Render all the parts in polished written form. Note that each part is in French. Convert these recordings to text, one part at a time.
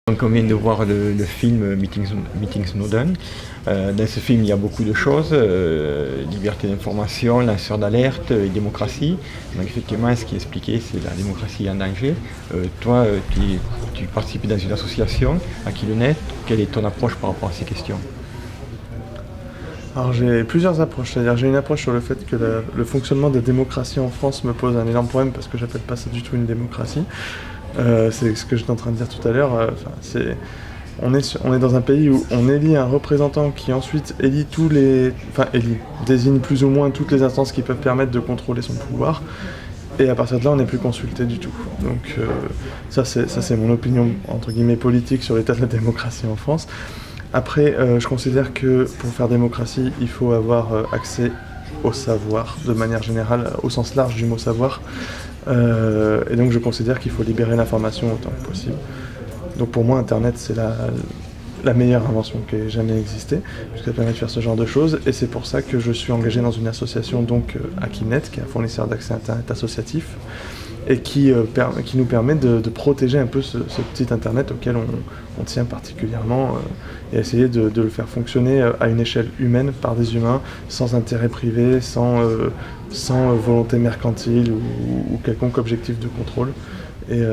Donc on vient de voir le film Meeting Snowden. Dans ce film, il y a beaucoup de choses, liberté d'information, lanceur d'alerte et démocratie. Donc effectivement, ce qui est expliqué, c'est la démocratie en danger. Toi, tu participes dans une association, Aquilenet. Quelle est ton approche par rapport à ces questions? Alors j'ai plusieurs approches, c'est-à-dire j'ai une approche sur le fait que le fonctionnement des démocraties en France me pose un énorme problème parce que j'appelle pas ça du tout une démocratie. C'est ce que j'étais en train de dire tout à l'heure. On est dans un pays où on élit un représentant qui ensuite désigne plus ou moins toutes les instances qui peuvent permettre de contrôler son pouvoir. Et à partir de là, on n'est plus consulté du tout. Donc ça c'est mon opinion entre guillemets politique sur l'état de la démocratie en France. Après, je considère que pour faire démocratie, il faut avoir accès au savoir, de manière générale, au sens large du mot savoir. Et donc je considère qu'il faut libérer l'information autant que possible. Donc pour moi, Internet, c'est la meilleure invention qui ait jamais existé, puisqu'elle permet de faire ce genre de choses. Et c'est pour ça que je suis engagé dans une association, donc Aquilenet, qui est un fournisseur d'accès Internet associatif, et qui nous permet de protéger un peu ce petit Internet auquel on tient particulièrement, et essayer de le faire fonctionner à une échelle humaine, par des humains, sans intérêt privé, sans volonté mercantile ou quelconque objectif de contrôle. Et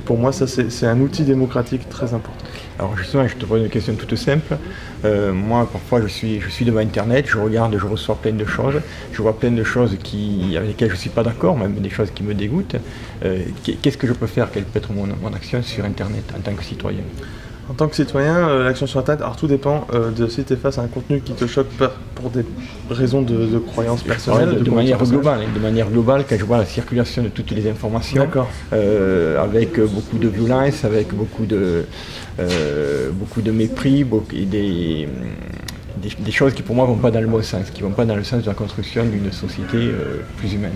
pour moi, ça c'est un outil démocratique très important. Alors justement, je te pose une question toute simple. Moi, parfois, je suis devant Internet, je regarde, je reçois plein de choses. Je vois plein de choses avec lesquelles je ne suis pas d'accord, même des choses qui me dégoûtent. Qu'est-ce que je peux faire? Quelle peut être mon action sur Internet en tant que citoyen? En tant que citoyen, l'action sur Internet, alors tout dépend de si tu es face à un contenu qui te choque pas pour des raisons de croyances personnelles. De manière globale, quand je vois la circulation de toutes les informations, avec beaucoup de violence, avec beaucoup de mépris, des choses qui pour moi vont pas dans le bon sens, qui vont pas dans le sens de la construction d'une société plus humaine.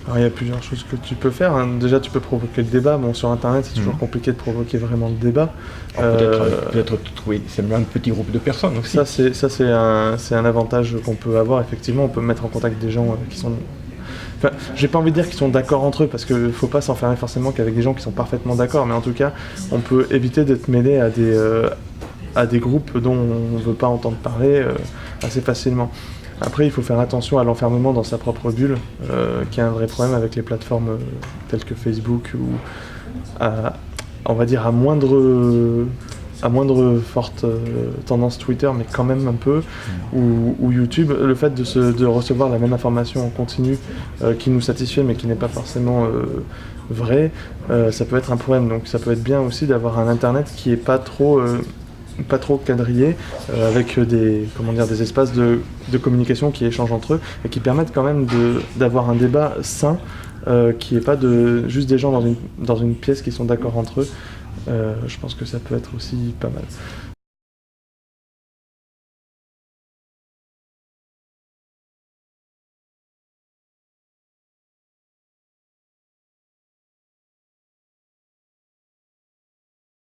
Alors il y a plusieurs choses que tu peux faire. Déjà tu peux provoquer le débat. Bon, sur Internet c'est toujours compliqué de provoquer vraiment le débat. Peut-être trouver simplement un petit groupe de personnes aussi. Ça c'est un avantage qu'on peut avoir. Effectivement, on peut mettre en contact des gens qui sont... Enfin, j'ai pas envie de dire qu'ils sont d'accord entre eux, parce qu'il faut pas s'enfermer forcément qu'avec des gens qui sont parfaitement d'accord, mais en tout cas on peut éviter d'être mêlé à des groupes dont on ne veut pas entendre parler assez facilement. Après, il faut faire attention à l'enfermement dans sa propre bulle, qui est un vrai problème avec les plateformes telles que Facebook, ou on va dire à moindre forte tendance Twitter, mais quand même un peu, ou YouTube. Le fait de recevoir la même information en continu qui nous satisfait mais qui n'est pas forcément vrai, ça peut être un problème. Donc ça peut être bien aussi d'avoir un Internet qui est pas trop quadrillé, avec des espaces de communication qui échangent entre eux et qui permettent quand même d'avoir un débat sain, qui n'est pas juste des gens dans une pièce qui sont d'accord entre eux. Je pense que ça peut être aussi pas mal.